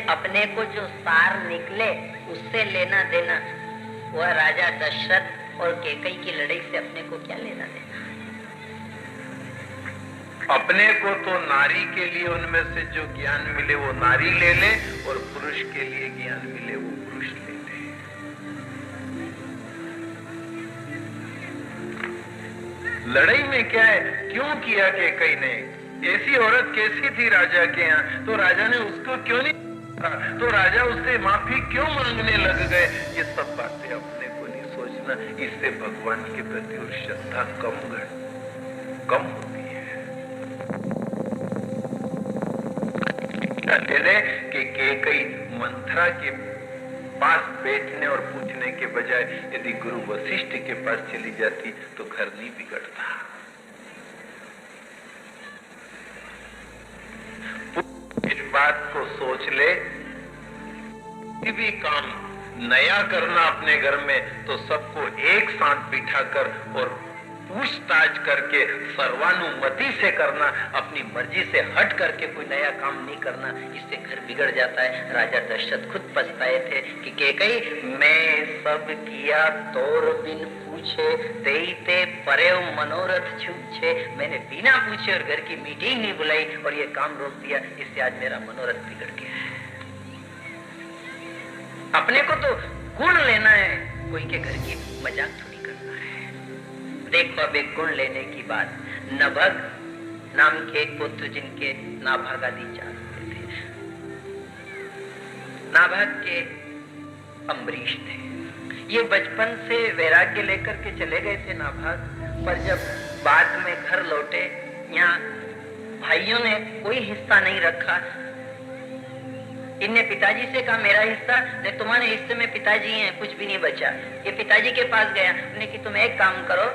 अपने को जो सार निकले उससे लेना देना, वह राजा दशरथ और कैकई की लड़ाई से अपने को क्या लेना देना? अपने को तो नारी के लिए उनमें से जो ज्ञान मिले वो नारी ले ले, और पुरुष के लिए ज्ञान मिले वो पुरुष ले ले। लड़ाई में क्या है, क्यों किया कैकई ने? ऐसी औरत कैसी थी राजा के यहाँ, तो राजा ने उसको क्यों नहीं, तो राजा उससे माफी क्यों मांगने लग गए? ये सब बातें अपने को नहीं सोचना, इससे भगवान के प्रति और श्रद्धा कम होती है। कि कैकई मंथरा के पास बैठने और पूछने के बजाय यदि गुरु वशिष्ठ के पास चली जाती तो घर नहीं बिगड़ता। इस बात को सोच ले, किसी भी काम नया करना अपने घर में तो सबको एक साथ बिठाकर और पूछताछ करके सर्वानुमति से करना, अपनी मर्जी से हट करके कोई नया काम नहीं करना, इससे घर बिगड़ जाता है। राजा दशरथ खुद पछताए थे कि कैकई मैं सब किया तोर बिन पूछे, देते परेव मनोरथ छूछे, मैंने बिना पूछे और घर की मीटिंग नहीं बुलाई और ये काम रोक दिया, इससे आज मेरा मनोरथ बिगड़ गया है। अपने को तो गुण लेना है, कोई के घर की मजाक थोड़ी करना है। देखो अब एक गुण लेने की बात, नभग नाम के एक पुत्र जिनके नाभग आदि 4 थे। नाभग के अम्बरीश थे। ये बचपन से वैराग्य लेकर के चले गए थे नाभग, पर जब बाद में घर लौटे, यहाँ भाइयों ने कोई हिस्सा नहीं रखा। इनने पिताजी से कहा मेरा हिस्सा, नहीं तुम्हारे हिस्से में पिताजी हैं, कुछ भी नहीं बचा। ये पिताजी के पास गया, उन्होंने कि तुम एक काम करो,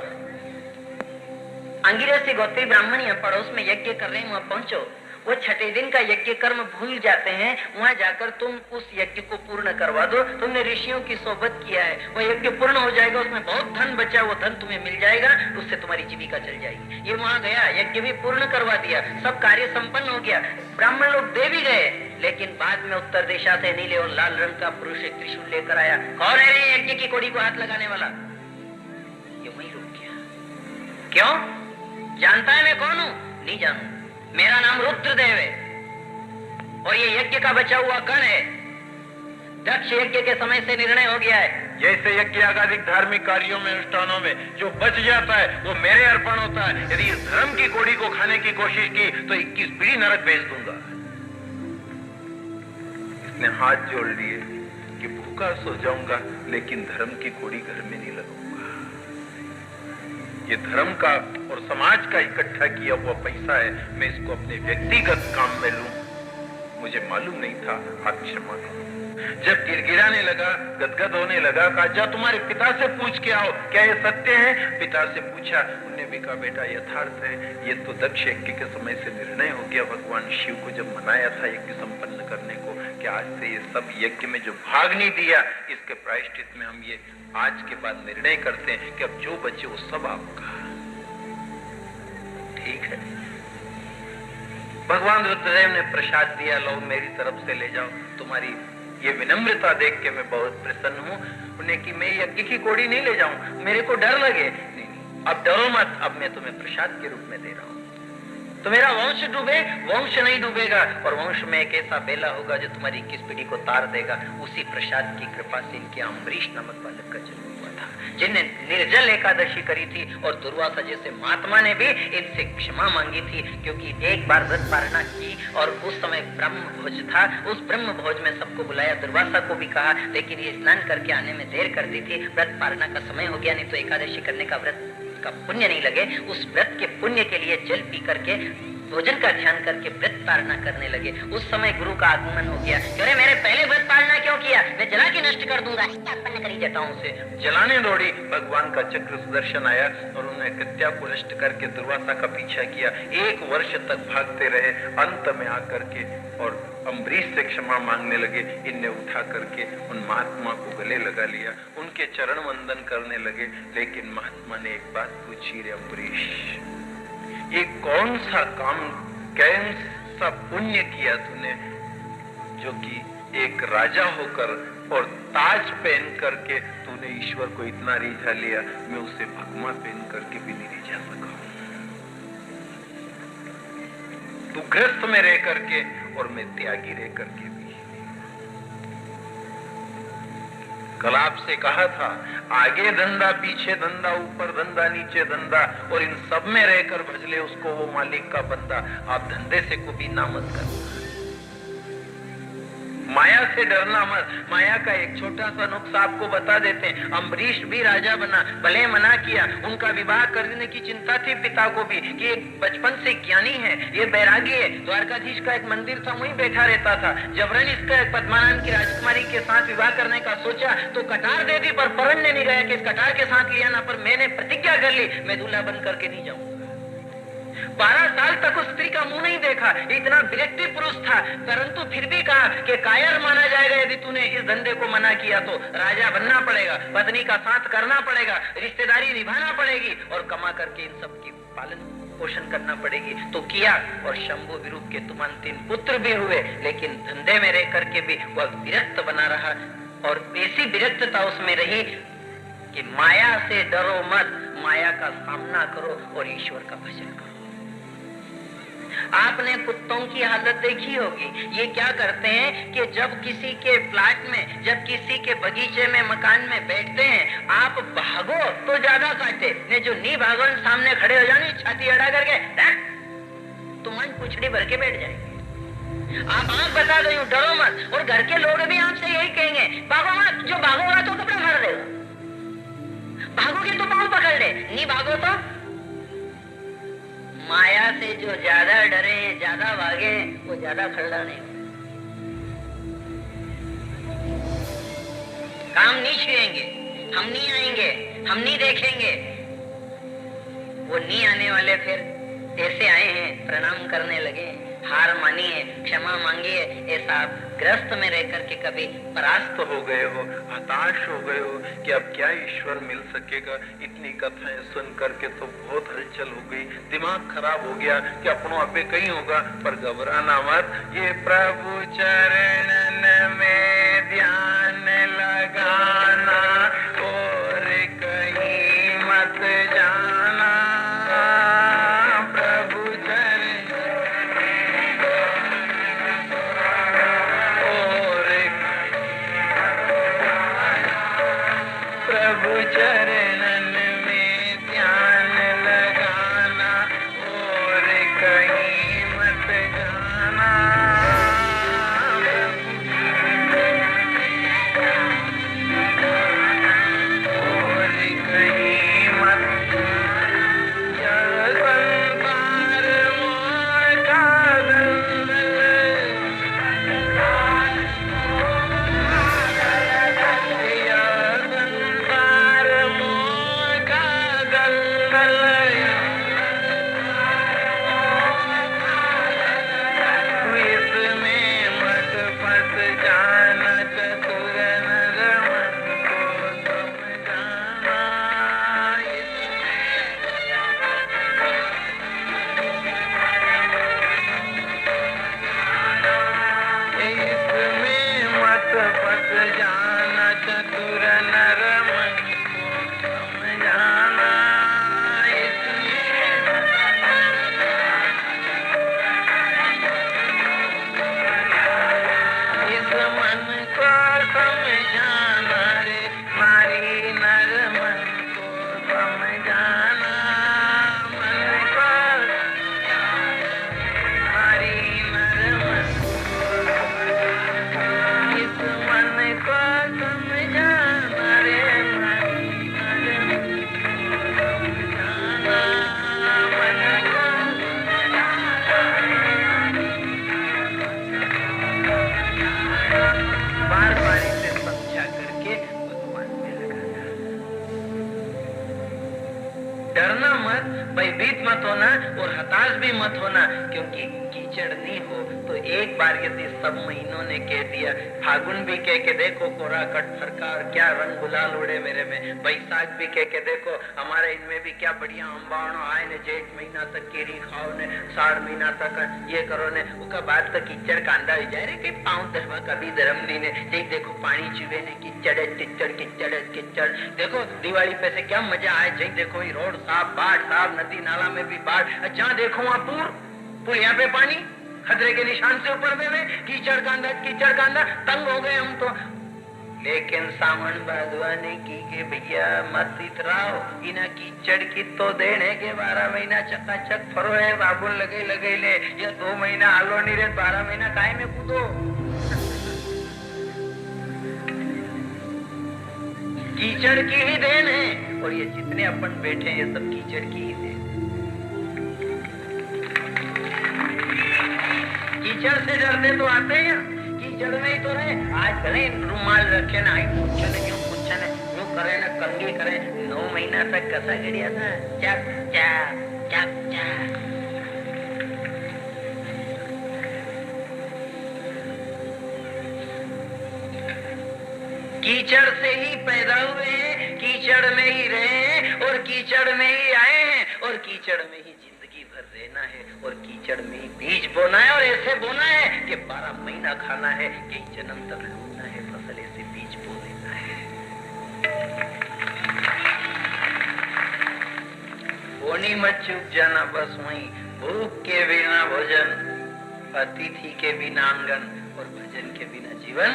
अंगिरस से गोत्री ब्राह्मण यहाँ पड़ोस में यज्ञ कर रहे हैं, वहां पहुंचो। वो छठे दिन का यज्ञ कर्म भूल जाते हैं, वहां जाकर तुम उस यज्ञ को पूर्ण करवा दो। तुमने ऋषियों की सोबत किया है, वो यज्ञ पूर्ण हो जाएगा, उसमें बहुत धन बचा, वो धन तुम्हें मिल जाएगा, उससे तुम्हारी जीविका चल जाएगी। ये वहां गया, यज्ञ भी पूर्ण करवा दिया, सब कार्य संपन्न हो गया। ब्राह्मण लोग दे भी गए, लेकिन बाद में उत्तर दिशा से नीले और लाल रंग का पुरुष एक त्रिशूल लेकर आया। कौन है रे यज्ञ की कोड़ी को हाथ लगाने वाला? ये वही रुक गया। क्यों? जानता है मैं कौन हूं? नहीं जानू, मेरा नाम रुद्रदेव है और ये यज्ञ का बचा हुआ कण है। दक्ष यज्ञ के समय से निर्णय हो गया है, जैसे यज्ञ आगादिक धार्मिक कार्यों में, अनुष्ठानों में जो बच जाता है वो मेरे अर्पण होता है। यदि इस धर्म की कोड़ी को खाने की कोशिश की तो 21 पीढ़ी नरक भेज दूंगा। इसने हाथ जोड़ लिए कि भूखा सो जाऊंगा लेकिन धर्म की कोड़ी घर में नहीं लगूंगा। ये धर्म का और समाज का इकट्ठा किया हुआ पैसा है, मैं इसको अपने व्यक्तिगत काम में लूं, मुझे मालूम नहीं था, आप क्षमा करो। जब गिड़गिड़ाने लगा, गदगद होने लगा, कहा जा तुम्हारे पिता से पूछ के आओ क्या ये सत्य है। पिता से पूछा, उन्होंने भी कहा बेटा यथार्थ है, ये तो दक्ष यज्ञ के समय से निर्णय हो गया। भगवान शिव को जब मनाया था यज्ञ संपन्न करने को कि आज से ये सब यज्ञ में जो भाग नहीं दिया, इसके प्रायश्चित में हम ये आज के बाद निर्णय करते हैं कि अब जो बचे वो सब आपका। ठीक है। भगवान रुद्रदेव ने प्रसाद दिया, लो मेरी तरफ से ले जाओ। तुम्हारी ये विनम्रता देख के मैं बहुत प्रसन्न हूँ। उन्हें कि मैं यज्ञ की कोड़ी नहीं ले जाऊं, मेरे को डर लगे। नहीं, अब डरो मत, अब मैं तुम्हें प्रसाद के रूप में दे रहा हूँ। तो मेरा वंश डूबे, वंश नहीं डूबेगा, और वंश में एक ऐसा बेला होगा जो तुम्हारी 21 पीढ़ी को तार देगा। उसी प्रसाद की कृपा से इनके अम्बरीश नामक बालक का जन्म हुआ था, जिन्हें निर्जल एकादशी करी थी और दुर्वासा जैसे महात्मा ने भी इनसे क्षमा मांगी थी, क्योंकि एक बार व्रत पारणा की और उस समय ब्रह्म भोज था। उस ब्रह्म भोज में सबको बुलाया, दुर्वासा को भी कहा, लेकिन ये स्नान करके आने में देर कर दी थी। व्रत पारणा का समय हो गया, नहीं तो एकादशी करने का व्रत का पुण्य नहीं लगे। उस व्रत के पुण्य के लिए जल पी करके, भोजन का ध्यान करके व्रत पारणा करने लगे। उस समय गुरु का आगमन हो गया। अरे मेरे पहले व्रत पारणा क्यों किया? मैं जला के नष्ट कर दूंगा। उत्पन्न करी जटाओं से जलाने दौड़ी। भगवान का चक्र सुदर्शन आया और उन्होंने कृत्या को नष्ट करके दुर्वासा का पीछा किया। 1 वर्ष तक भागते रहे, अंत में आकर के और अम्बरीश से क्षमा मांगने लगे। इनने उठा करके उन महात्मा को गले लगा लिया, उनके चरण वंदन करने लगे। लेकिन महात्मा ने एक बात पूछी, रे अम्बरीश ये कौन सा काम, कौन सा पुण्य किया तूने जो कि एक राजा होकर और ताज पहन करके तूने ईश्वर को इतना रिझा लिया, मैं उसे भगमा पहन करके भी नहीं रिझा सका। तू गृहस्थ में रह करके और मैं त्यागी रह करके भी। कल आपसे कहा था, आगे धंधा पीछे धंधा ऊपर धंधा नीचे धंधा, और इन सब में रहकर भजले उसको वो मालिक का बंदा। आप धंधे से कभी ना मत करना, माया से डरना मत। माया का एक छोटा सा नुक्सा आपको बता देते हैं। अम्बरीश भी राजा बना, भले मना किया, उनका विवाह करने की चिंता थी पिता को भी कि एक बचपन से ज्ञानी है, ये बैरागी है। द्वारकाधीश का एक मंदिर था, वहीं बैठा रहता था। जबरन इसका एक पद्मानंद की राजकुमारी के साथ विवाह करने का सोचा तो कटार दे दी, पर परणने नहीं गया कि इस कटार के साथ लिया ना, पर मैंने प्रतिज्ञा कर ली मैं दूल्हा बन करके नहीं जाऊंगा। 12 साल तक उस स्त्री का मुंह नहीं देखा, इतना विरक्ति पुरुष था, परंतु फिर भी कहा कि कायर माना जाएगा यदि तूने इस धंधे को मना किया तो। राजा बनना पड़ेगा, पत्नी का साथ करना पड़ेगा, रिश्तेदारी निभाना पड़ेगी और कमा करके इन सब की पालन पोषण करना पड़ेगी। तो किया, और शंभु विरूप के तुमान 3 पुत्र भी हुए, लेकिन धंधे में रह करके भी वह विरक्त बना रहा। और ऐसी विरक्तता उसमें रही कि माया से डरो मत, माया का सामना करो और ईश्वर का भजन करो। आपने कुत्तों की हालत देखी होगी, ये क्या करते हैं कि जब किसी के फ्लैट में, जब किसी के बगीचे में, मकान में बैठते हैं, आप भागो तो ज्यादा काटे, ने जो नहीं भागो सामने खड़े हो जाने, छाती अड़ा करके तुम्हारी पुछड़ी भर के बैठ जाएंगे। आप बता दो, डरो मत। और घर के लोग भी आपसे यही कहेंगे, भागो मत, जो भागोगा तो कपड़ा मार देगा, भागोगे तो पांव पकड़ ले, नहीं भागो तो। माया से जो ज्यादा डरे हैं, ज्यादा भागे हैं, वो ज्यादा खड़ा नहीं, काम नहीं छुएंगे, हम नहीं आएंगे, हम नहीं देखेंगे। वो नहीं आने वाले फिर ऐसे आए हैं, प्रणाम करने लगे, हार मानी है, क्षमा मांगी है। ऐसा आप ग्रस्त में रह करके कभी परास्त हो गए हो, हताश हो गए हो कि अब क्या ईश्वर मिल सकेगा। इतनी कथाएं सुन करके तो बहुत हलचल हो गई, दिमाग खराब हो गया कि अपनों अबे कहीं होगा। पर घबराना मत, ये प्रभु चरणन में ध्यान लगाना और कहीं मत जाना। प्रभु चरणन में ध्यान लगाना और कहीं मत जाना। और कहीं मत संसार मोह का दलदल, भयभीत मत होना और हताश भी मत होना, क्योंकि कीचड़ नहीं हो तो एक बार यदि सब महीनों ने कह दिया, फागुन भी कह के देखो, कोहरा कट फरका और क्या रंग गुलाल उड़े मेरे में। बैसाख भी के देखो हमारे इनमें भी क्या बढ़िया अम्बाणो आए ने, जेठ महीना तक केरी खाओ ने, 6 महीना तक ये करो ने, उसका बाद तक कीचड़ कांदा ही जाए रे कि पाँव धरवा कभी धर्म ली ने। जी देखो पानी चुवे ने, कीचड़ टिच्चड़ कीचड़ कीचड़। देखो दिवाली पे से क्या मजा आए। जी देखो रोड साफ, बाढ़ साफ, नदी नाला में भी बाढ़, जहाँ देखो वहाँ पुल यहाँ पे पानी खतरे के निशान से ऊपर में कीचड़ कांदा तंग हो गए हम तो। लेकिन सावन बागवानी की के भैया मत इतराओ, इना कीचड़ की तो देने के 12 महीना चकाचक फरो है, बाबुल लगे ले, ये 2 महीना आलो नहीं रे, 12 महीना काय में कूदो। कीचड़ की ही देन है, और ये जितने अपन बैठे हैं ये सब कीचड़ की ही देन। कीचड़ से डरते तो आते हैं, कीचड़ में ही तो रहे। आज भले रुमाल रखे ना, कुछ यूं करे ना, कंगी करे, 9 महीना तक कसा गिरिया था, चक चक। कीचड़ से ही पैदा हुए हैं, कीचड़ में ही रहे हैं, और कीचड़ में ही आए हैं, और कीचड़ में ही जिंदगी भर रहना है, और कीचड़ में ही बीज बोना है, और ऐसे बोना है कि 12 महीना खाना है, कई जन्म तक ढूंढना है, फसल ऐसे बीज बो देना है। बोनी मत चूक जाना बस वहीं, भूख के बिना भोजन, अतिथि के बिना आंगन, और भजन के बिना जीवन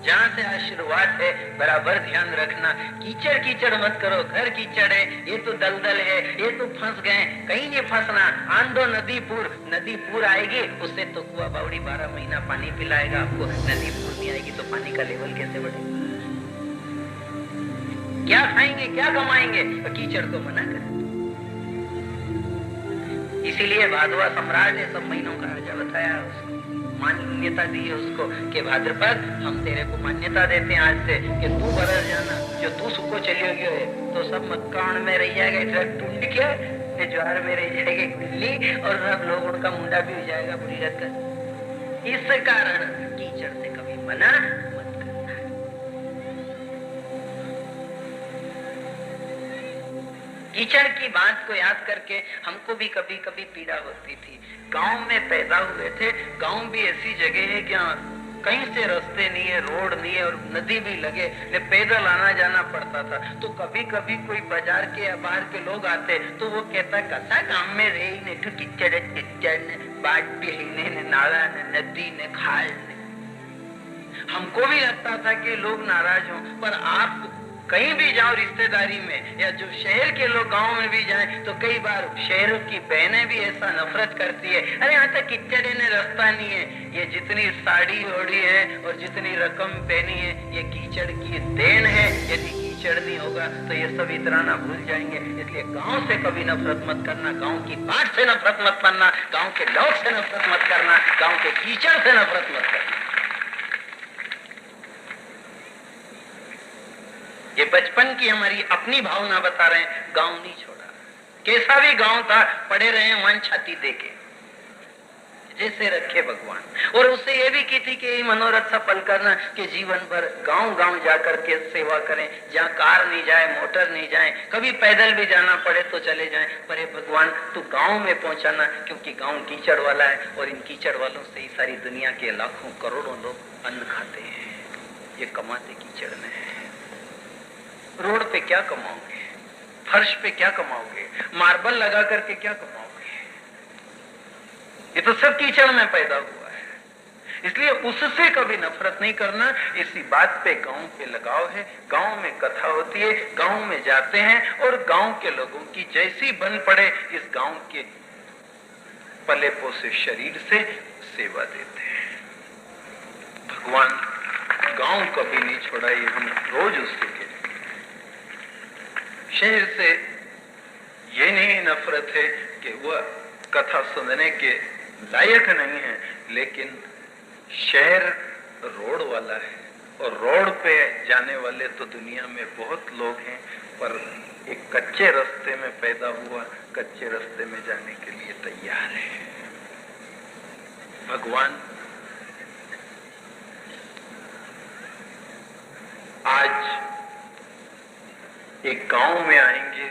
जहाँ से आशीर्वाद है बराबर ध्यान रखना। कीचड़ मत करो, घर कीचड़ है, ये तो दलदल है, ये तो फंस गए, कहीं नहीं फंसना। आंदो नदी पूर आएगी, उससे तो कुआ बावड़ी 12 महीना पानी पिलाएगा आपको। नदी पूर नहीं आएगी तो पानी का लेवल कैसे बढ़ेगा? क्या खाएंगे, क्या कमाएंगे? तो कीचड़ को मना कर। इसीलिए भादवा सम्राट ने सब महीनों का राजा बताया, उसको मान्यता दी है उसको कि भाद्रपद हम तेरे को मान्यता देते हैं आज से कि तू बरस जाना, जो तू सुखो चलियो गयो है तो सब मक्काण में रह जाएगा, इधर टूट के ज्वार में रह जाएगी कुल्ली, और सब लोग उनका मुंडा भी हो जाएगा बुरी रखकर। इस कारण कीचड़ से कभी मना मत करना। कीचड़ की बात को याद करके हमको भी कभी कभी पीड़ा होती थी। गांव में पैदा हुए थे, गांव भी ऐसी जगह है जहाँ कहीं से रास्ते नहीं है, रोड नहीं है, और नदी भी लगे, पैदल आना जाना पड़ता था। तो कभी कभी कोई बाजार के या बाहर के लोग आते तो वो कहता कसा गांव में रही ने कीचड़ ने, बाट पीने ने, नाला ने, नदी ने, खाल ने। हमको भी लगता था कि लोग नाराज हों, पर आप कहीं भी जाओ रिश्तेदारी में, या जो शहर के लोग गांव में भी जाएं, तो कई बार शहरों की बहनें भी ऐसा नफरत करती है, अरे यहाँ तक कीचड़ ने रास्ता नहीं है। ये जितनी साड़ी ओढ़ी है और जितनी रकम पहनी है, ये कीचड़ की देन है। यदि कीचड़ नहीं होगा तो ये सब इतराना भूल जाएंगे। इसलिए गांव से कभी नफरत मत करना, गांव की बाट से नफरत मत करना, गांव के लोग से नफरत मत करना, गांव के कीचड़ से नफरत मत करना। ये बचपन की हमारी अपनी भावना बता रहे हैं, गांव नहीं छोड़ा। कैसा भी गांव था, पड़े रहे मन छाती देके, जैसे रखे भगवान। और उससे ये भी की थी कि मनोरथ सफल करना कि जीवन भर गांव गांव जाकर के सेवा करें, जहाँ कार नहीं जाए, मोटर नहीं जाए, कभी पैदल भी जाना पड़े तो चले जाएं, पर हे भगवान तू गांव में पहुंचाना, क्योंकि गांव कीचड़ वाला है, और इन कीचड़ वालों से ही सारी दुनिया के लाखों करोड़ों लोग अन्न खाते हैं। ये कमाते कीचड़ में है। रोड पे क्या कमाओगे, फर्श पे क्या कमाओगे, मार्बल लगा करके क्या कमाओगे? ये तो सब कीचड़ में पैदा हुआ है। इसलिए उससे कभी नफरत नहीं करना। इसी बात पे गांव पे लगाव है। गांव में कथा होती है, गांव में जाते हैं, और गांव के लोगों की जैसी बन पड़े इस गांव के पले पोसे शरीर से सेवा देते हैं। भगवान गांव कभी नहीं छोड़ा, ये हम रोज उससे कहते। शहर से ये नहीं नफरत है कि वह कथा सुनने के लायक नहीं है, लेकिन शहर रोड वाला है, और रोड पे जाने वाले तो दुनिया में बहुत लोग हैं, पर एक कच्चे रास्ते में पैदा हुआ, कच्चे रास्ते में जाने के लिए तैयार है। भगवान आज एक गांव में आएंगे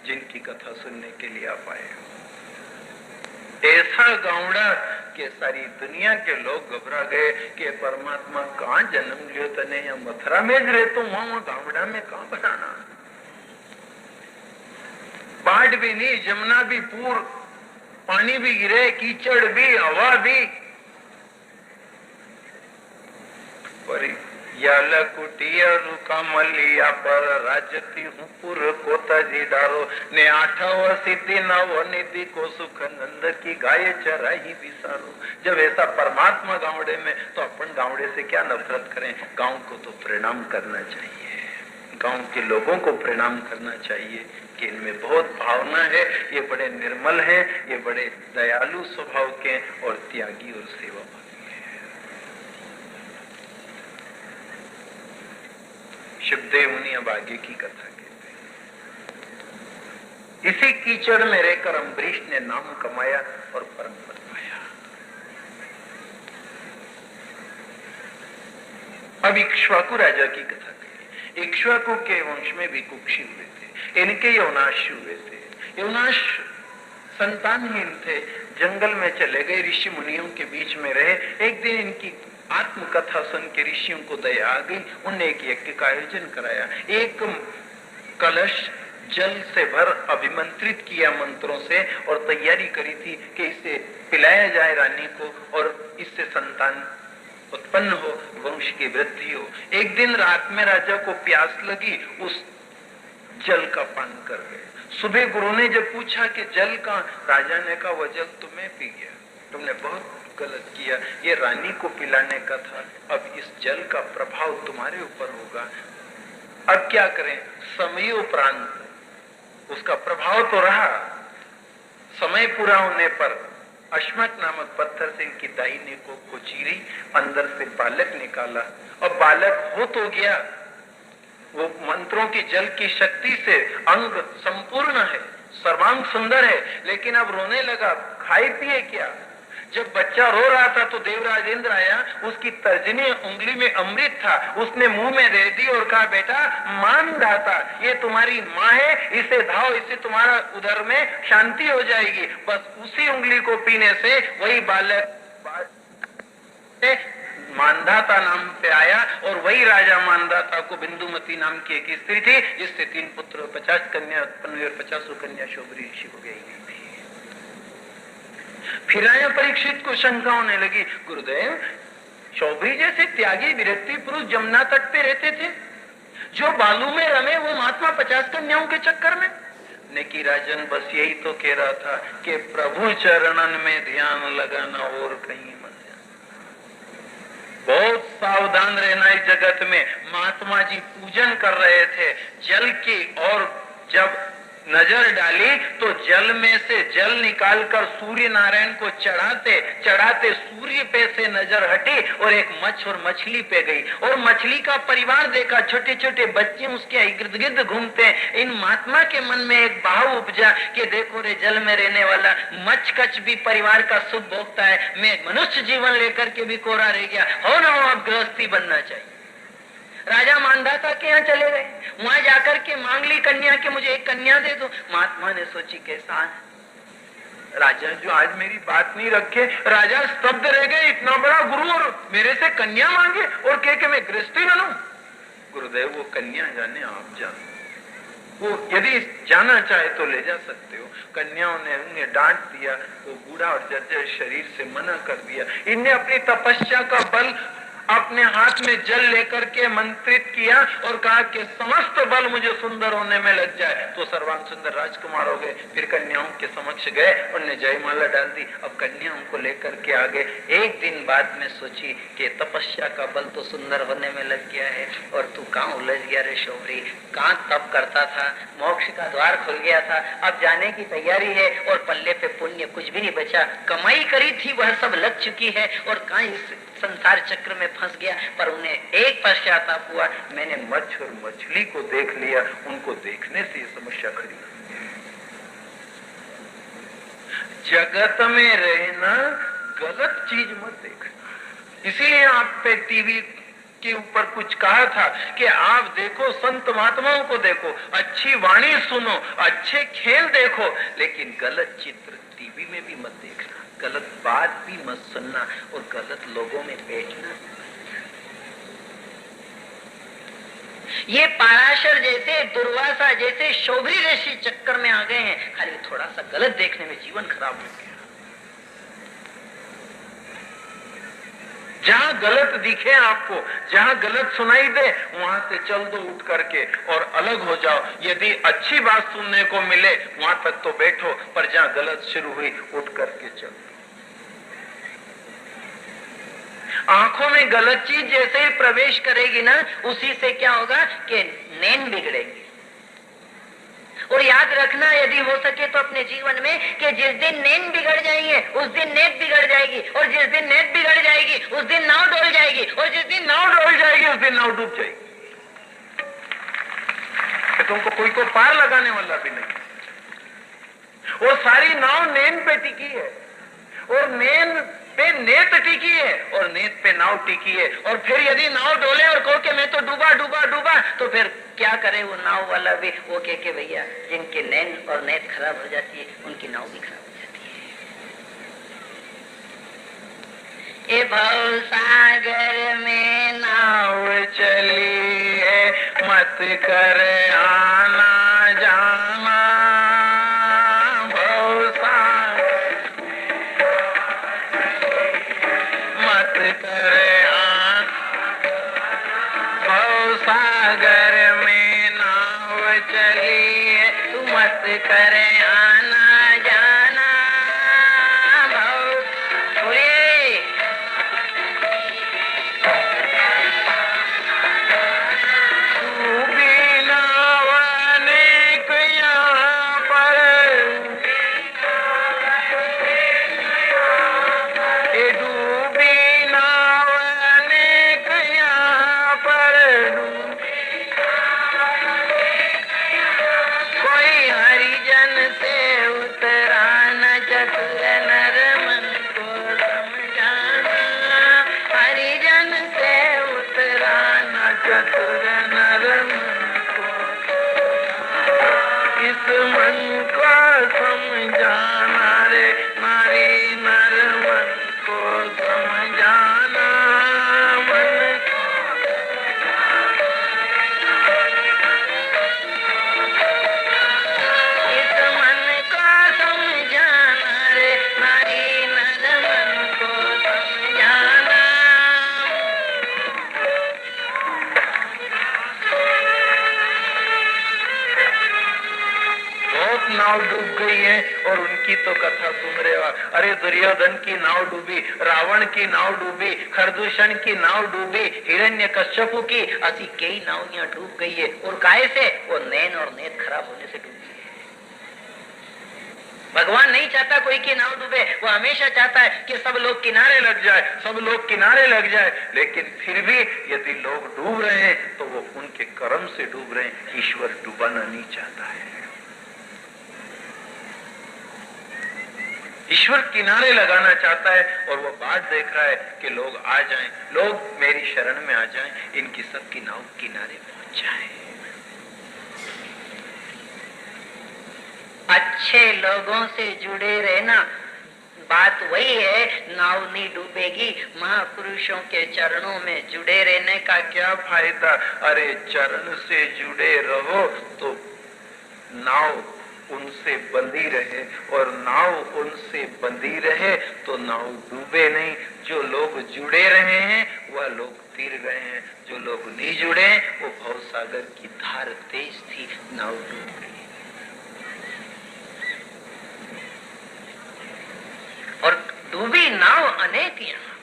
जिनकी कथा सुनने के लिए आप आए हो। ऐसा गावड़ा कि सारी दुनिया के लोग घबरा गए कि परमात्मा कहाँ जन्म लियो तने, या मथुरा में ज रहते वहां गावड़ा में कहाँ बनाना। बाढ़ भी नहीं, जमुना भी पूर, पानी भी गिरे, कीचड़ भी, हवा भी। पर याल कुटिया रुका मलिया पर राजती हूँ पुर कोता जी डारो ने 8 सिद्धि 9 निधि को सुख नंद की गाय चराही बिसारो। जब ऐसा परमात्मा गावड़े में, तो अपन गावड़े से क्या नफरत करें। गांव को तो प्रणाम करना चाहिए, गांव के लोगों को प्रणाम करना चाहिए कि इनमें बहुत भावना है, ये बड़े निर्मल हैं, ये बड़े दयालु स्वभाव के और त्यागी और सेवा। शुभदेव मुनि अब आगे की कथा कहते हैं। इसी कीचड़ में रहकर अम्बरीश ने नाम कमाया और परम पद पाया। अब इक्ष्वाकु राजा की कथा कही। इक्ष्वाकु के वंश में भी कुक्षी हुए थे, इनके यवनाश हुए थे। यवनाश संतानहीन थे, जंगल में चले गए, ऋषि मुनियों के बीच में रहे। एक दिन इनकी आत्मकथा सुन के ऋषियों को दया आ गई, उन्होंने एक यज्ञ का आयोजन कराया। एक कलश जल से भर अभिमंत्रित किया मंत्रों से और तैयारी करी थी कि इसे पिलाया जाए रानी को और इससे संतान उत्पन्न हो, वंश की वृद्धि हो। एक दिन रात में राजा को प्यास लगी, उस जल का पान कर गए। सुबह गुरु ने जब पूछा कि जल का, राजा ने कहा वह जल तुम्हें पी गया, तुमने बहुत गलत किया, ये रानी को पिलाने का था, अब इस जल का प्रभाव तुम्हारे ऊपर होगा, अब क्या करें। समय उपरांत उसका प्रभाव तो रहा, समय पूरा होने पर अश्मक नामक पत्थर से इनकी दाहिने को चीरी, अंदर से बालक निकाला और बालक हो तो गया। वो मंत्रों की जल की शक्ति से अंग संपूर्ण है, सर्वांग सुंदर है, लेकिन अब रोने लगा, खाए पिए क्या। जब बच्चा रो रहा था तो देवराज इंद्र आया, उसकी तर्जनी उंगली में अमृत था, उसने मुंह में दे दी और कहा बेटा मानधाता, ये तुम्हारी माँ है, इसे धाओ, इससे तुम्हारा उदर में शांति हो जाएगी। बस उसी उंगली को पीने से वही बालक मानधाता नाम पे आया और वही राजा मानधाता को बिंदुमती नाम की एक स्त्री थी, जिससे 3 पुत्र 50 कन्या उत्पन्न हुई और 50 कन्या शोभरी ऋषि हो गई। फिर आया परीक्षित को शंका होने लगी, गुरुदेव शौभरी जैसे त्यागी विरक्ति पुरुष जमुना तट पे रहते थे, जो बालू में रमे वो महात्मा 50 कन्याओं के चक्कर में। नेकी राजन बस यही तो कह रहा था कि प्रभु चरणन में ध्यान लगाना और कहीं मत जाना। बहुत सावधान रहना इस जगत में। महात्मा जी पूजन कर रहे थे जल की, और जब नजर डाली तो जल में से जल निकालकर सूर्य नारायण को चढ़ाते चढ़ाते सूर्य पे से नजर हटी और एक मच्छ और मछली पे गई, और मछली का परिवार देखा, छोटे छोटे बच्चे उसके इर्द गिर्द घूमते हैं। इन महात्मा के मन में एक भाव उपजा कि देखो रे, जल में रहने वाला मच्छ कच्छ भी परिवार का सुख भोगता है, मैं मनुष्य जीवन लेकर के भी कोरा रह गया, हो ना हो अब गृहस्थी बनना चाहिए। राजा मानधाता के यहाँ चले गए, वहां जाकर के मांग ली कन्या के मुझे एक कन्या दे दो। महात्मा ने सोची कैसा है राजा जो आज मेरी बात नहीं रखे। राजा स्तब्ध रह गए, इतना बड़ा गुरु और मेरे से कन्या मांगे और कह मैं गृहस्थी बनूं। गुरुदेव वो कन्या जाने आप जाने, वो यदि जाना चाहे तो ले जा सकते हो। कन्याओं ने उन्हें डांट दिया, वो बूढ़ा और जर्जर शरीर से मना कर दिया। इनने अपनी तपस्या का बल अपने हाथ में जल लेकर के मंत्रित किया और कहा कि समस्त बल मुझे सुंदर होने में लग जाए तो सर्वांग सुंदर राजकुमार हो गए। फिर कन्याओं के समक्ष गए, उन्हें जयमाला डाल दी। अब कन्याओं को लेकर के आ गए। एक दिन बाद में सोची कि तपस्या का बल तो सुंदर होने में लग गया है और तू कहाँ उलझ गया रे शौभरी, कहाँ तप करता था, मोक्ष का द्वार खुल गया था, अब जाने की तैयारी है और पल्ले पे पुण्य कुछ भी नहीं बचा। कमाई करी थी वह सब लग चुकी है और कहाँ इस संसार चक्र में फंस गया। पर उन्हें एक पश्चाताप हुआ, मैंने मच्छ और मछली को देख लिया, उनको देखने से ये समस्या खड़ी। जगत में रहना, गलत चीज मत देखना। इसीलिए आप पे टीवी के ऊपर कुछ कहा था कि आप देखो, संत महात्माओं को देखो, अच्छी वाणी सुनो, अच्छे खेल देखो, लेकिन गलत चित्र टीवी में भी मत देखना, गलत बात भी मत सुनना और गलत लोगों में बैठना। ये पाराशर जैसे, दुर्वासा जैसे शौभरी ऋषि चक्कर में आ गए हैं, खाली थोड़ा सा गलत देखने में जीवन खराब हो गया। जहां गलत दिखे आपको, जहां गलत सुनाई दे, वहां से चल दो उठ करके और अलग हो जाओ। यदि अच्छी बात सुनने को मिले वहां तक तो बैठो, पर जहां गलत शुरू हुई उठ करके चल। आंखों में गलत चीज जैसे ही प्रवेश करेगी ना, उसी से क्या होगा कि नींद बिगड़ेगी। और याद रखना, यदि हो सके तो अपने जीवन में, कि जिस दिन नींद बिगड़ जाएंगे उस दिन नेत बिगड़ जाएगी, और जिस दिन नेत बिगड़ जाएगी उस दिन नाव डोल जाएगी, और जिस दिन नाव डोल जाएगी उस दिन नाव डूब जाएगी। तुमको कोई को पार लगाने वाला भी नहीं। वो सारी नाव नींद पे टिकी है, और नींद पे नेत टिकी है, और नेत पे नाव टिकी है। और फिर यदि नाव डोले और कहो कि मैं तो डूबा डूबा डूबा, तो फिर क्या करे वो नाव वाला भी? वो कह के भैया जिनके नैन और नेत खराब हो जाती है उनकी नाव भी खराब हो जाती है। ए भव सागर में नाव चली है, मत कर आना जाना। भव सागर मत कर भव सागर में नाव चली है, तू मत कर आना जाना। भव बोलिए तू भी नाव अनेक यहाँ पर, ए डूबी नाव अनेक यहाँ पर, कोई हरिजन से उतरा न चतुर नर मन को समझाना। हरिजन से उतरा न चतुर नर मन को, इस मन को समझाना रे नारी नर मन को समझाना। मन इस मन को समझाना रे नारी नर मन को समझाना। बहुत नाव डूब गई है और उनकी तो कथा सुन रहे हो। अरे दुर्योधन की नाव डूबी, रावण की नाव डूबी, खरदूषण की नाव डूबी, हिरण्यकश्यपु की, ऐसी कई नावियां डूब गई है। और काहे से? वो नैन और नेत खराब होने से डूबी है। भगवान नहीं चाहता कोई की नाव डूबे, वो हमेशा चाहता है कि सब लोग किनारे लग जाए, सब लोग किनारे लग जाए। लेकिन फिर भी यदि लोग डूब रहे हैं तो वो उनके कर्म से डूब रहे हैं, ईश्वर डुबाना नहीं चाहता है। ईश्वर किनारे लगाना चाहता है और वो बात देख रहा है कि लोग आ जाएं, लोग मेरी शरण में आ जाएं, इनकी सबकी नाव किनारे पहुंच जाए। अच्छे लोगों से जुड़े रहना, बात वही है, नाव नहीं डूबेगी। महापुरुषों के चरणों में जुड़े रहने का क्या फायदा? अरे चरण से जुड़े रहो तो नाव उनसे बंधी रहे, और नाव उनसे बंधी रहे तो नाव डूबे नहीं। जो लोग जुड़े रहे हैं वह लोग तीर गए हैं, जो लोग नहीं जुड़े वो भवसागर की धार तेज थी, नाव डूब गई। और डूबी नाव अनेक यहाँ,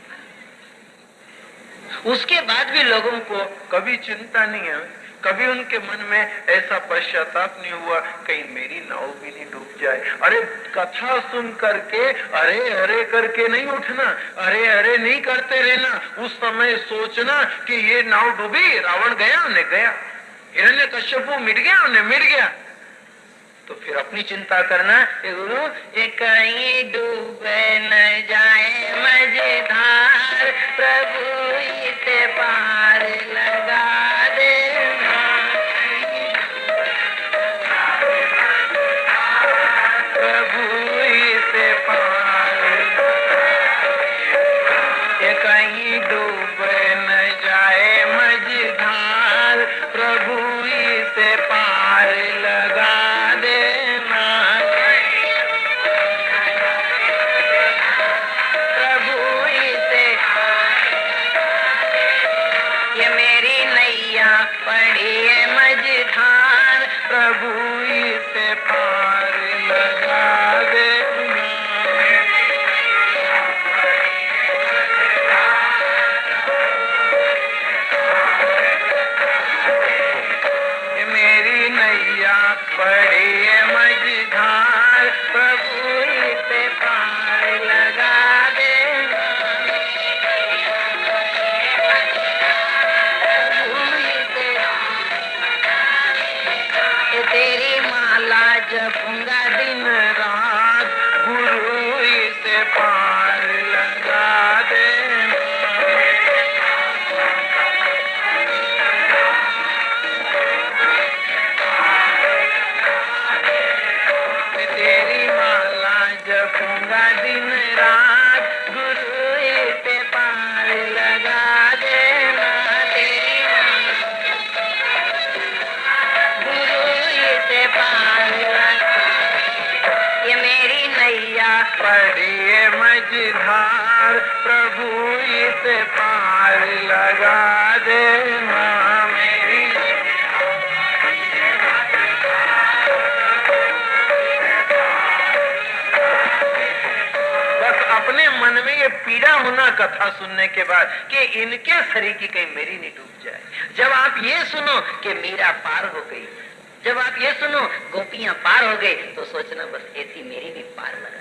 उसके बाद भी लोगों को कभी चिंता नहीं है, कभी उनके मन में ऐसा पश्चाताप नहीं हुआ कहीं मेरी नाव भी नहीं डूब जाए। अरे कथा सुन करके अरे अरे करके नहीं उठना, अरे अरे नहीं करते रहना। उस समय सोचना कि ये नाव डूबी, रावण गया उन्हें गया, हिरण्यकश्यपु मिट गया उन्हें मिट गया, तो फिर अपनी चिंता करना। गुरु ये कहीं डूब न जाए मजेदार, प्रभु इसे पार ये मेरी नैया पड़ी है मझधार, प्रभु इसे पार लगा देना। ये मेरी नैया पड़ी है मझधार, प्रभु इसे पार लगा देना। तेरी माला जपूंगा दिन रात, गुरु इसे पार लगा देना। तेरी माला जपूंगा दिन रात, गुरु इसे पार लगा देना। तेरी ये मेरी नैया पड़ी है मझधार, प्रभु इसे पार लगा देना। मेरी बस अपने मन में ये पीड़ा होना कथा सुनने के बाद कि इनके शरीर की कहीं मेरी नहीं डूब जाए। जब आप ये सुनो कि मीरा पार हो गई, जब आप ये सुनो गोपियां पार हो गई, तो सोचना बस ऐसी मेरी भी पार लगा।